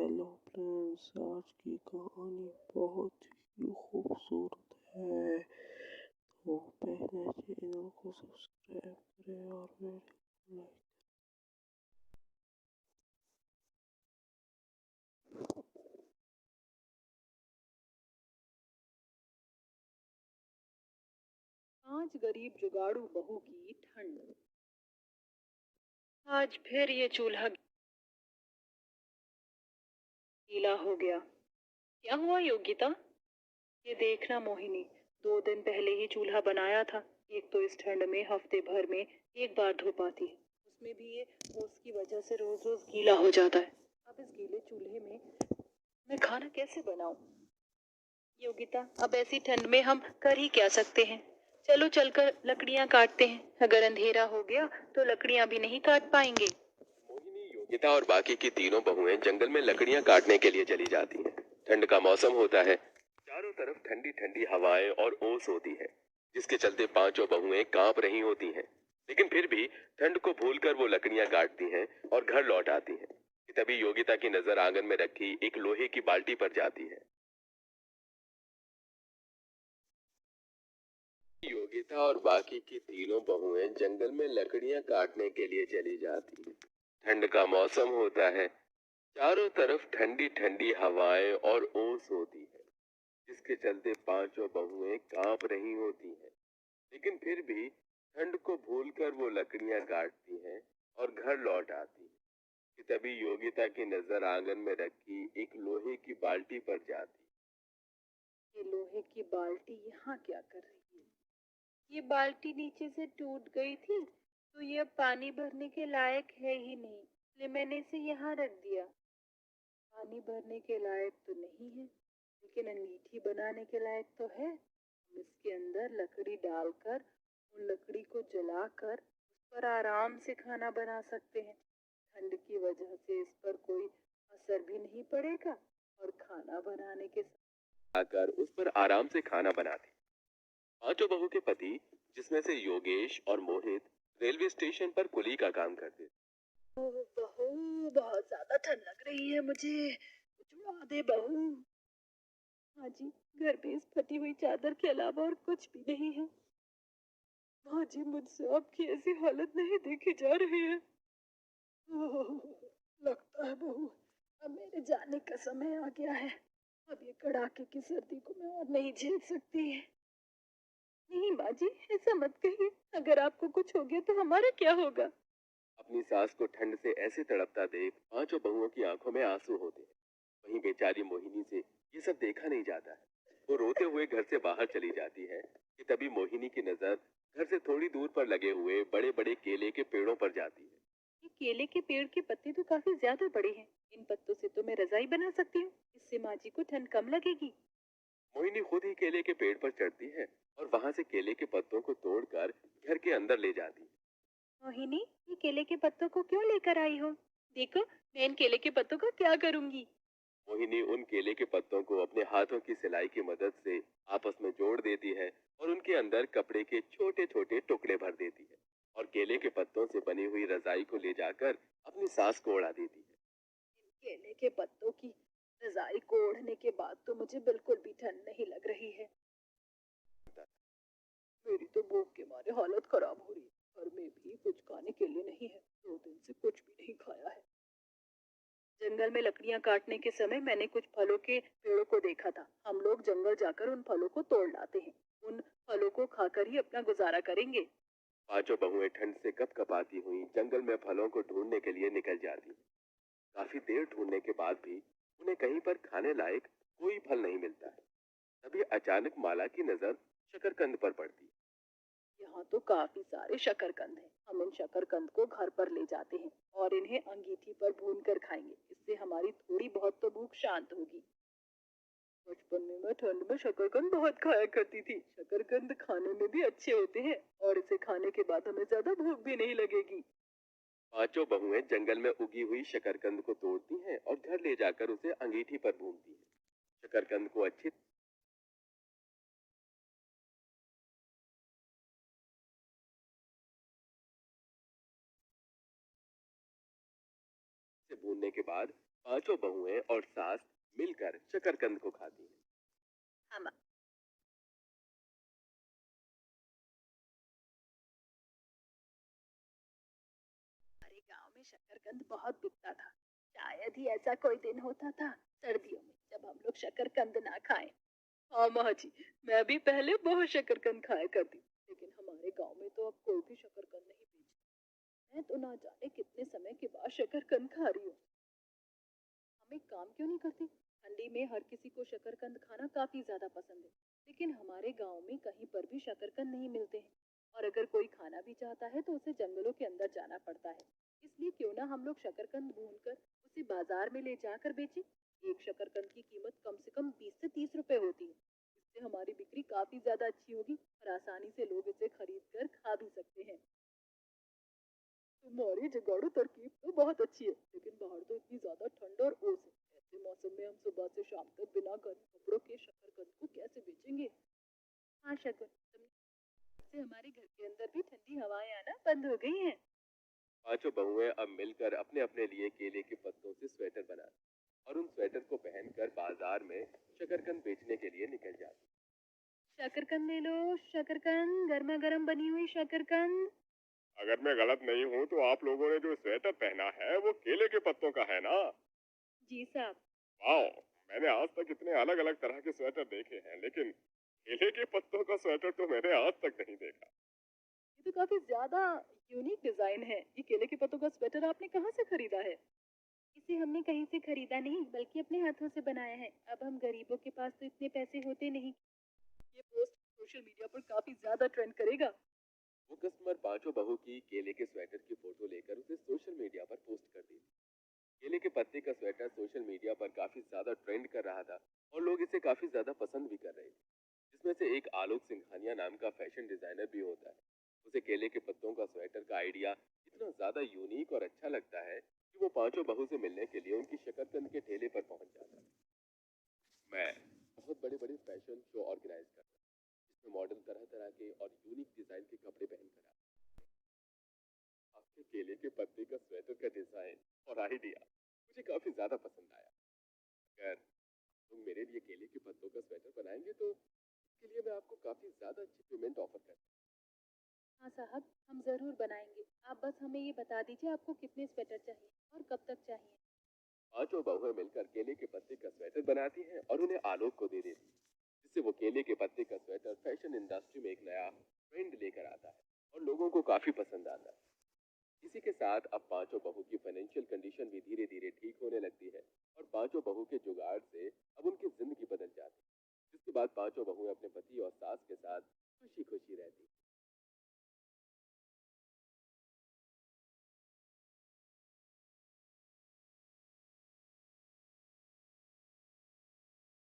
Hello friends, आज की कहानी बहुत ही खूबसूरत है। तो पहले चैनल को सब्सक्राइब करें और वीडियो को लाइक। आज गरीब जुगाड़ू बहू की ठंड। आज फिर ये चूल्हा गीला हो गया। क्या हुआ योगिता? ये देखना मोहिनी, 2 दिन पहले ही चूल्हा बनाया था। एक तो इस ठंड में हफ्ते भर में एक बार धो पाती है, उसमें भी ये ओस की वजह से रोज रोज गीला हो जाता है। अब इस गीले चूल्हे में मैं खाना कैसे बनाऊं? योगिता, अब ऐसी ठंड में हम कर ही क्या सकते हैं? चलो चलकर लकड़ियां काटते हैं। अगर अंधेरा हो गया तो लकड़ियां भी नहीं काट पाएंगे। मोहिनी, योगिता और बाकी की तीनों बहुएं जंगल में लकड़ियां काटने के लिए चली जाती हैं। ठंड का मौसम होता है, चारों तरफ ठंडी ठंडी हवाएं और ओस होती है, जिसके चलते पांचों बहुएं कांप रही होती हैं। लेकिन फिर भी ठंड को भूलकर वो लकड़ियां काटती हैं और घर लौट आती हैं। कि तभी योगिता की नजर आंगन में रखी एक लोहे की बाल्टी पर जाती है। योगिता और बाकी की तीनों बहुएं जंगल में लकड़ियां काटने के लिए चली जाती हैं। ठंड का मौसम होता है, चारों तरफ ठंडी ठंडी हवाएं और ओस होती है, जिसके चलते पांचों बहुएं कांप रही होती हैं। लेकिन फिर भी ठंड को भूलकर वो लकड़ियां काटती हैं और घर लौट आती हैं। कि तभी योगिता की नजर आंगन में रखी एक लोहे की बाल्टी पर जाती। ये लोहे की बाल्टी यहाँ क्या कर रही है? ये बाल्टी नीचे से टूट गई थी, तो ये अब पानी भरने के लायक है ही नहीं, इसलिए मैंने इसे यहाँ रख दिया। पानी भरने के लायक तो नहीं है, लेकिन अंगीठी बनाने के लायक तो है। हम इसके अंदर लकड़ी डालकर, उन लकड़ी को जलाकर उस पर आराम से खाना बना सकते हैं। ठंड की वजह से इस पर कोई असर भी नहीं पड़ेगा और खाना बनाने के आकर उस पर आराम से खाना बनाती। पांचों बहू के पति, जिसमें से योगेश और मोहित रेलवे स्टेशन पर कुली का काम करते थे। बहू, बहुत ज्यादा ठंड लग रही है मुझे, कुछ उड़ा दे बहू। हाँ जी, घर पे इस फटी हुई चादर के अलावा और कुछ भी नहीं है। हाँ जी, मुझसे आपकी ऐसी हालत नहीं देखी जा रही है। लगता है बहू, अब मेरे जाने का समय आ गया है। अब ये कड़ाके की सर्दी को मैं और नहीं झेल सकती। नहीं माँ जी, ऐसा मत कहिए। अगर आपको कुछ हो गया तो हमारा क्या होगा? अपनी सास को ठंड से ऐसे तड़पता देख पांचों बहुओं की आंखों में आंसू होते हैं। वहीं बेचारी मोहिनी से ये सब देखा नहीं जाता है। वो रोते हुए घर से बाहर चली जाती है। कि तभी मोहिनी की नजर घर से थोड़ी दूर पर लगे हुए बड़े बड़े केले के पेड़ों पर जाती है। ये केले के पेड़ के पत्ते तो काफी ज्यादा बड़े हैं। इन पत्तों से तो मैं रजाई बना सकती हूँ। इससे माँ जी को ठंड कम लगेगी। मोहिनी खुद ही केले के पेड़ पर चढ़ती है और वहां से केले के पत्तों को तोड़कर घर के अंदर ले जाती है। मोहिनी, ये केले के पत्तों को क्यों लेकर आई हो? देखो, मैं इन केले के पत्तों का क्या करूंगी। मोहिनी उन केले के पत्तों को अपने हाथों की सिलाई की मदद से आपस में जोड़ देती है और उनके अंदर कपड़े के छोटे छोटे टुकड़े भर देती है और केले के पत्तों से बनी हुई रजाई को ले जाकर अपनी सास को उड़ा देती है। केले के पत्तों की रजाई को ओढ़ने के बाद तो मुझे बिल्कुल भी ठंड नहीं लग रही है। मेरी तो भूख के मारे हालत खराब हो रही है। घर में भी कुछ खाने के लिए नहीं है। 2 दिन से कुछ भी नहीं खाया है। जंगल में लकड़ियां काटने के समय मैंने कुछ फलों के पेड़ों को देखा था। हम लोग जंगल जाकर उन फलों को तोड़ लाते हैं। उन फलों को खाकर ही अपना गुजारा करेंगे। पांचों बहुएं ठंड से कपकपाती हुई जंगल में फलों को ढूंढने के लिए निकल जाती। काफी देर ढूंढने के बाद भी उन्हें कहीं पर खाने लायक कोई फल नहीं मिलता है। तभी अचानक माला की नजर शकरकंद पर पड़ती है। यहाँ तो काफी सारे शकरकंद हैं। हम इन शकरकंद को घर पर ले जाते हैं और इन्हें अंगीठी पर भून कर खाएंगे। इससे हमारी थोड़ी बहुत तो भूख शांत होगी। बचपन में मैं ठंड में शकरकंद बहुत खाया करती थी। शकरकंद खाने में भी अच्छे होते हैं और इसे खाने के बाद हमें ज्यादा भूख भी नहीं लगेगी। पांचों बहुएं जंगल में उगी हुई शकरकंद को तोड़ती हैं और घर ले जाकर उसे अंगीठी पर भूनती हैं। शकरकंद को अच्छे से भूनने के बाद पांचों बहुएं और सास मिलकर शकरकंद को खाती हैं। हम हमारे गांव में शकरकंद बहुत बिकता था। शायद ही ऐसा कोई दिन होता था सर्दियों में जब हम लोग शकरकंद ना खाएं। हाँ माँ जी, मैं भी पहले बहुत शकरकंद खाया करती, लेकिन हमारे गांव में तो अब कोई भी शकरकंद नहीं बेचता। मैं तो ना जाने कितने समय के बाद शकरकंद खा रही हूँ। हम एक काम क्यों नहीं करते? ठंडी में हर किसी को शकरकंद खाना काफी ज्यादा पसंद है, लेकिन हमारे गांव में कहीं पर भी शकरकंद नहीं मिलते हैं। और अगर कोई खाना भी चाहता है तो उसे जंगलों के अंदर जाना पड़ता है। इसलिए क्यों ना हम लोग शकरकंद भूनकर उसे बाजार में ले जाकर बेचें। एक शकरकंद की कीमत कम से कम 20 से 30 रुपए होती है। इससे हमारी बिक्री काफी ज्यादा अच्छी होगी और आसानी से लोग इसे खरीद कर खा भी सकते हैं। तुम्हारी जुगाड़ू तरकीब तो बहुत अच्छी है, लेकिन बाहर तो इतनी ज्यादा ठंड और ओस है। ऐसे मौसम में हम सुबह से शाम तक बिना गर्म कपड़ों के शकरकंद को कैसे बेचेंगे? हाँ शकुन, तुमसे हमारे घर के अंदर भी ठंडी हवाएं आना बंद हो गई हैं। पांचों बहुएं अब मिलकर अपने अपने लिए केले के पत्तों से स्वेटर बनाती और उन स्वेटर को पहनकर बाजार में शकरकंद बेचने के लिए निकल जाती। शकरकंद ले लो, शकरकंद, गर्मा गर्म बनी हुई शकरकंद। अगर मैं गलत नहीं हूँ तो आप लोगों ने जो स्वेटर पहना है वो केले के पत्तों का है ना? जी साहब। वाह, मैंने आज तक इतने अलग अलग तरह के स्वेटर देखे हैं, लेकिन केले के पत्तों का स्वेटर तो मैंने आज तक नहीं देखा। ये तो काफी ज्यादा यूनिक डिजाइन है। ये केले के पत्तों का स्वेटर आपने कहाँ से खरीदा है? इसे हमने कहीं से खरीदा नहीं, बल्कि अपने हाथों से बनाया है। अब हम गरीबों के पास तो इतने पैसे होते नहीं। ये पोस्ट सोशल मीडिया पर काफी ज्यादा ट्रेंड करेगा। वो कस्टमर पांचों बहू की केले के स्वेटर की फोटो लेकर उसे सोशल मीडिया पर पोस्ट कर दी। केले के पत्ते का स्वेटर सोशल मीडिया पर काफी ज्यादा ट्रेंड कर रहा था और लोग इसे काफी ज्यादा पसंद भी कर रहे थे। जिसमें से एक आलोक सिंघानिया नाम का फैशन डिजाइनर भी होता है। उसे केले के पत्तों का स्वेटर का आइडिया इतना ज्यादा यूनिक और अच्छा लगता है कि वो पांचों बहू से मिलने के लिए उनकी शकरकंद के ठेले पर पहुंच जाता है। मैं बहुत बड़े बड़े फैशन शो ऑर्गेनाइज करता हूँ, जिसमें मॉडल तरह तरह के और यूनिक डिजाइन के कपड़े पहनकर आते हैं। आपके केले के पत्ते का स्वेटर का डिजाइन और आइडिया मुझे काफी ज्यादा पसंद आया। अगर तुम मेरे लिए केले के पत्तों का स्वेटर बनाएंगे तो इसके लिए मैं आपको काफी ज्यादा अच्छी पेमेंट ऑफर करता हूँ। हाँ साहब, हम जरूर बनाएंगे। आप बस हमें ये बता दीजिए आपको कितने स्वेटर चाहिए और कब तक चाहिए। पांचों बहुएं मिलकर केले के पत्ते का स्वेटर बनाती हैं और उन्हें आलोक को दे देती हैं, जिससे वो केले के पत्ते का स्वेटर फैशन इंडस्ट्री में एक नया ट्रेंड लेकर आता है और लोगों को काफी पसंद आता है। इसी के साथ अब पांचों बहू की फाइनेंशियल कंडीशन भी धीरे धीरे ठीक होने लगती है और पांचों बहू के जुगाड़ से